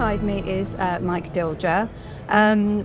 alongside me is Mike Dilger.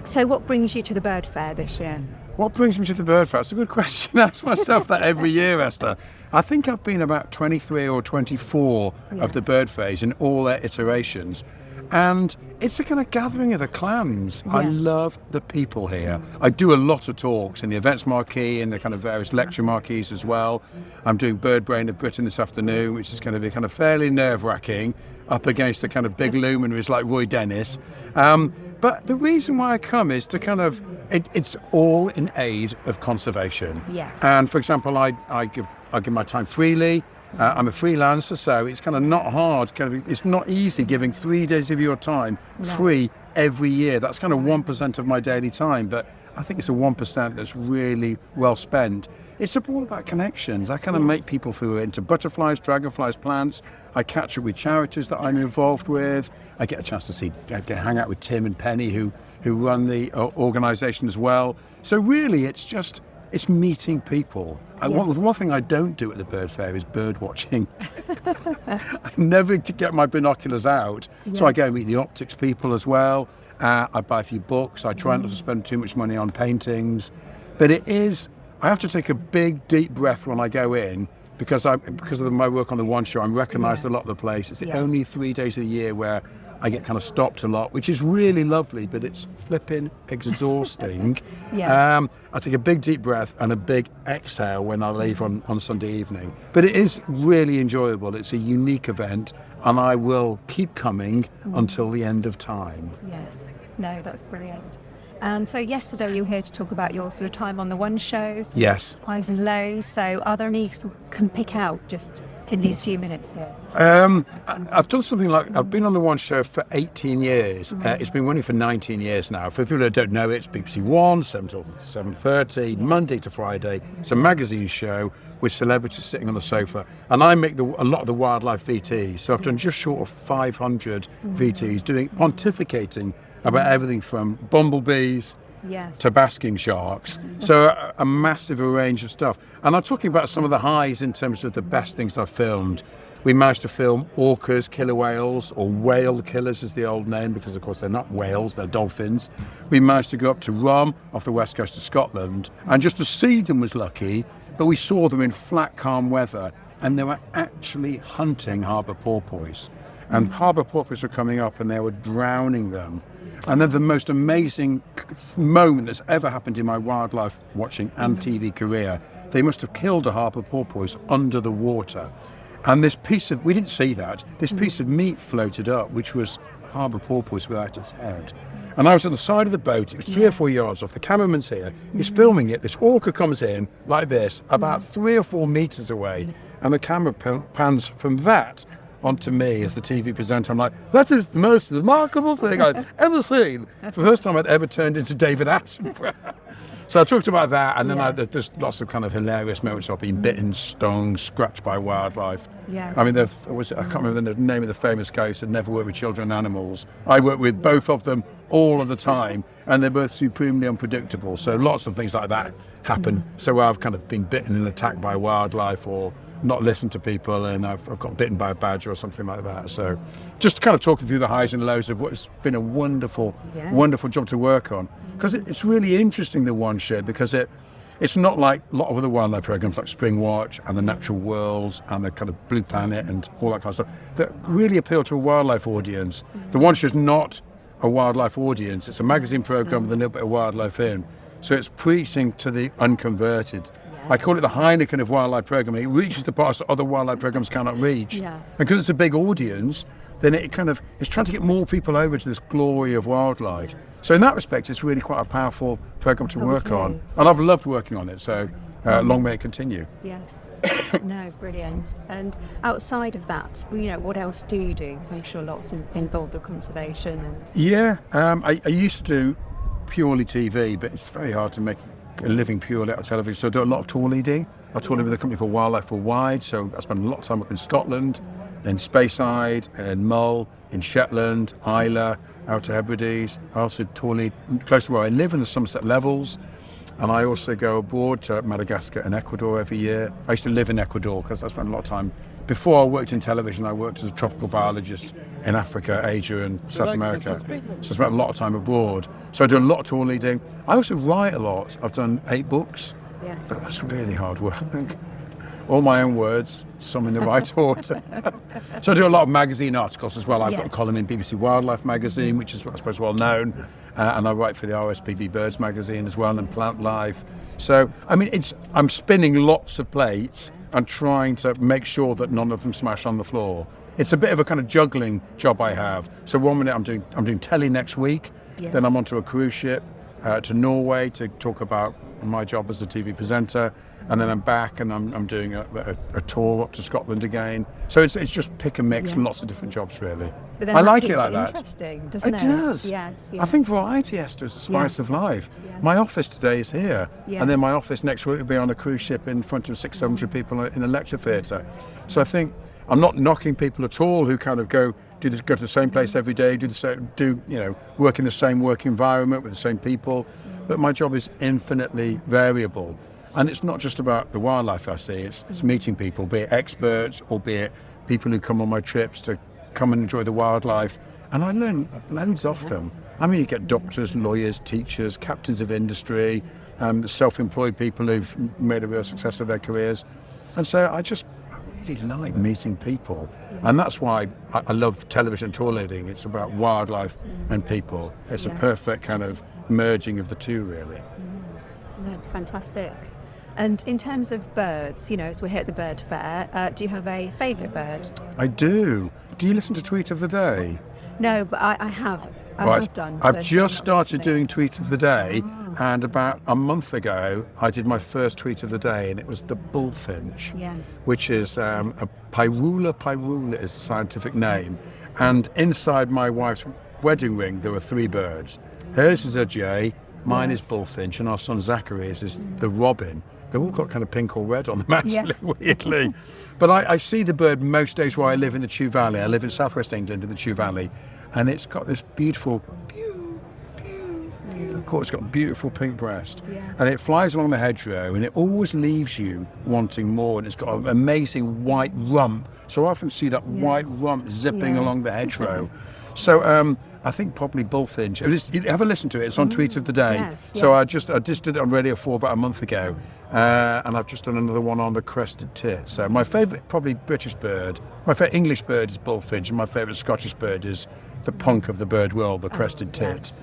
So what brings you to the Bird Fair this year? What brings me to the Bird Fair? It's a good question. I ask myself that every year, Esther. I think I've been about 23 or 24 of the Bird Fairs in all their iterations. And it's a kind of gathering of the clans. Yes. I love the people here. I do a lot of talks in the events marquee and the kind of various lecture marquees as well. I'm doing Bird Brain of Britain this afternoon, which is going to be kind of fairly nerve-wracking up against the kind of big luminaries like Roy Dennis. But the reason why I come is to kind of, it's all in aid of conservation. Yes. And for example, I give my time freely. I'm a freelancer, so it's kind of not hard. It's not easy giving 3 days of your time free every year. That's kind of 1% of my daily time, but I think it's a 1% that's really well spent. It's all about connections. I kind of make people who are into butterflies, dragonflies, plants. I catch up with charities that I'm involved with. I get a chance to hang out with Tim and Penny, who run the organisation as well. So really, it's meeting people. One thing I don't do at the Bird Fair is bird watching. I never get my binoculars out, so I go and meet the optics people as well. I buy a few books. I try not to spend too much money on paintings, but I have to take a big, deep breath when I go in because of my work on the One Show. I'm recognised a lot of the place. It's the only 3 days of the year where I get kind of stopped a lot, which is really lovely, but it's flipping exhausting. I take a big deep breath and a big exhale when I leave on Sunday evening. But it is really enjoyable. It's a unique event, and I will keep coming until the end of time. Yes. No, that's brilliant. And so yesterday you were here to talk about your sort of time on the One Shows. Yes. Highs and lows. So are there any sort of can pick out just in these few minutes here? I've done something like, I've been on the One Show for 18 years. It's been running for 19 years now. For people who don't know, it's BBC One, 7 till 7:30, Monday to Friday. It's a magazine show with celebrities sitting on the sofa. And I make a lot of the wildlife VTs. So I've done just short of 500 VTs, pontificating about everything from bumblebees to basking sharks. So a massive range of stuff. And I'm talking about some of the highs in terms of the best things I've filmed. We managed to film orcas, killer whales, or whale killers is the old name, because of course they're not whales, they're dolphins. We managed to go up to Rum off the west coast of Scotland, and just to see them was lucky, but we saw them in flat, calm weather, and they were actually hunting harbour porpoise. And harbour porpoise were coming up and they were drowning them. And then the most amazing moment that's ever happened in my wildlife watching and TV career, they must have killed a harbour porpoise under the water. And we didn't see that, this piece of meat floated up, which was harbour porpoise without its head. And I was on the side of the boat, it was 3 or 4 yards off, the cameraman's here, he's filming it, this orca comes in like this, about 3 or 4 metres away, and the camera pans from that onto me as the TV presenter. I'm like, that is the most remarkable thing I've ever seen. It's the first time I'd ever turned into David Attenborough. So I talked about that, and then there's lots of kind of hilarious moments of being bitten, stung, scratched by wildlife. I mean, I can't remember the name of the famous guy who said never work with children and animals. I work with both of them all of the time, and they're both supremely unpredictable. So lots of things like that happen. So I've kind of been bitten and attacked by wildlife, or not listened to people, and I've got bitten by a badger or something like that. So just kind of talking through the highs and lows of what's been a wonderful job to work on. Because it's really interesting, the One Show, because it's not like a lot of other wildlife programs like Spring Watch and the Natural Worlds and the kind of Blue Planet and all that kind of stuff that really appeal to a wildlife audience. The One Show is not a wildlife audience. It's a magazine program with a little bit of wildlife in. So it's preaching to the unconverted. I call it the Heineken of wildlife programming. It reaches the parts that other wildlife programs cannot reach. And because it's a big audience, then it's trying to get more people over to this glory of wildlife. So in that respect, it's really quite a powerful program to work on. And I've loved working on it, so long may it continue. Yes. No, brilliant. And outside of that, what else do you do? I'm sure lots involved with conservation. I used to do purely TV, but it's very hard to make a living purely out of television. So I do a lot of tour leading. I tour lead with a company called Wildlife Worldwide, so I spend a lot of time up in Scotland, in Speyside, in Mull, in Shetland, Islay, Outer Hebrides. I also tour lead close to where I live in the Somerset Levels. And I also go abroad to Madagascar and Ecuador every year. I used to live in Ecuador because I spent a lot of time. Before I worked in television, I worked as a tropical biologist in Africa, Asia and South America. So I spent a lot of time abroad. So I do a lot of tour leading. I also write a lot. I've done 8 books. Yes. But that's really hard work. All my own words, some in the right order. So I do a lot of magazine articles as well. I've got a column in BBC Wildlife magazine, which is, I suppose, well known. And I write for the RSPB Birds magazine as well, and Plant Life. So, I mean, I'm spinning lots of plates and trying to make sure that none of them smash on the floor. It's a bit of a kind of juggling job I have. So 1 minute I'm doing telly next week, then I'm onto a cruise ship to Norway to talk about my job as a TV presenter, and then I'm back and I'm doing a tour up to Scotland again. So it's just pick and mix, lots of different jobs really. But then I that like keeps it like that. Interesting, doesn't it? It does. Yes. I think variety, Esther, is the spice of life. Yes. My office today is here, and then my office next week will be on a cruise ship in front of 600-700 people in a lecture theatre. So I think I'm not knocking people at all who kind of go to the same place every day, work in the same work environment with the same people. But my job is infinitely variable. And it's not just about the wildlife I see, it's meeting people, be it experts or be it people who come on my trips to come and enjoy the wildlife. And I learn loads of them. I mean, you get doctors, lawyers, teachers, captains of industry, self-employed people who've made a real success of their careers. And so I really like meeting people. And that's why I love television tour leading. It's about wildlife and people. It's a perfect kind of merging of the two, really. That's fantastic. And in terms of birds, as we're here at the Bird Fair, do you have a favourite bird? I do. Do you listen to Tweet of the Day? No, but I have. I have done. I've just started doing Tweet of the Day, and about a month ago, I did my first Tweet of the Day, and it was the bullfinch, which is a Pyrula is the scientific name. And inside my wife's wedding ring, there were 3 birds. Hers is a jay, mine is bullfinch, and our son Zachary's is the robin. They've all got kind of pink or red on them, actually, weirdly. But I see the bird most days where I live in the Chew Valley. I live in southwest England in the Chew Valley, and it's got this beautiful pew, pew, pew. Of course, it's got a beautiful pink breast. And it flies along the hedgerow, and it always leaves you wanting more. And it's got an amazing white rump. So I often see that white rump zipping along the hedgerow. So I think probably bullfinch. Have a listen to it. It's on Tweet of the Day. So I just did it on Radio 4 about a month ago, and I've just done another one on the crested tit. So my favourite, probably British bird, my favourite English bird is bullfinch, and my favourite Scottish bird is the punk of the bird world, the crested tit.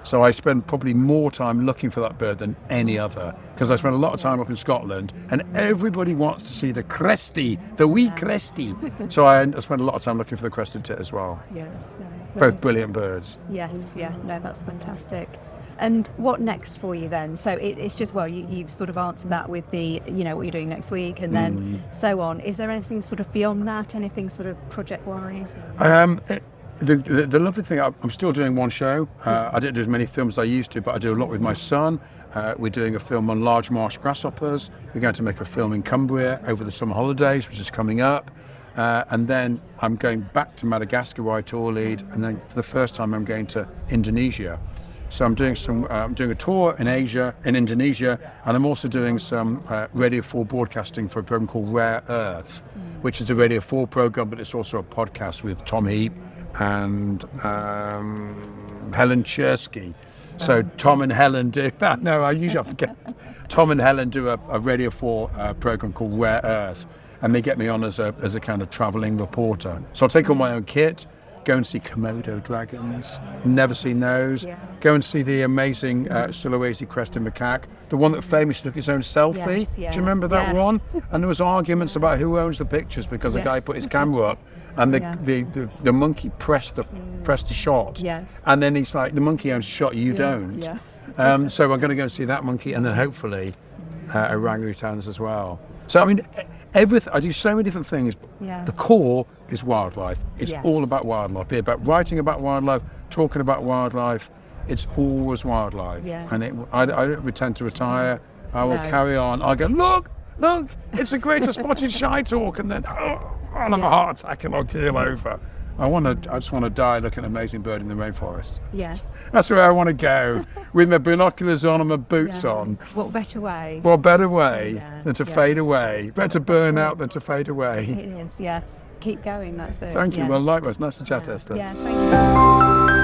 So I spend probably more time looking for that bird than any other, because I spend a lot of time up in Scotland, and everybody wants to see the cresty, the wee cresty. So I spend a lot of time looking for the crested tit as well. Both brilliant birds. No, that's fantastic. And what next for you then? So it's just, you've sort of answered that with the, what you're doing next week and then so on. Is there anything sort of beyond that? Anything sort of project-wise? The lovely thing, I'm still doing one show. I don't do as many films as I used to, but I do a lot with my son. We're doing a film on large marsh grasshoppers. We're going to make a film in Cumbria over the summer holidays, which is coming up. And then I'm going back to Madagascar where I tour lead, and then for the first time I'm going to Indonesia. So I'm doing a tour in Indonesia, and I'm also doing some Radio 4 broadcasting for a program called Rare Earth, which is a Radio 4 program, but it's also a podcast with Tom Heap and Helen Chersky. So Tom and Helen do, I usually forget. Tom and Helen do a Radio 4 program called Rare Earth, and they get me on as a kind of travelling reporter. So I'll take all my own kit, go and see Komodo dragons, never seen those. Go and see the amazing Sulawesi crested macaque, the one that famously took his own selfie. Do you remember that one? And there was arguments about who owns the pictures because the guy put his camera up and the monkey pressed the shot. And then he's like, the monkey owns the shot, you don't. So I'm going to go and see that monkey, and then hopefully orangutans as well. So I mean, I do so many different things. The core is wildlife. It's all about wildlife. Be it about writing about wildlife, talking about wildlife. It's always wildlife. And I don't intend to retire. I will carry on. I'll go, look, it's a greater spotted shy talk, and then I'll have a heart attack and I'll keel over. I just want to die looking at an amazing bird in the rainforest. Yeah. That's where I want to go, with my binoculars on and my boots on. What better way? What better way Yeah, than to yeah. fade away? Better to burn out than to fade away. It is, yes. Keep going, that's it. Thank you. Yes. Well, likewise. Nice to chat, Esther. Yeah, thank you.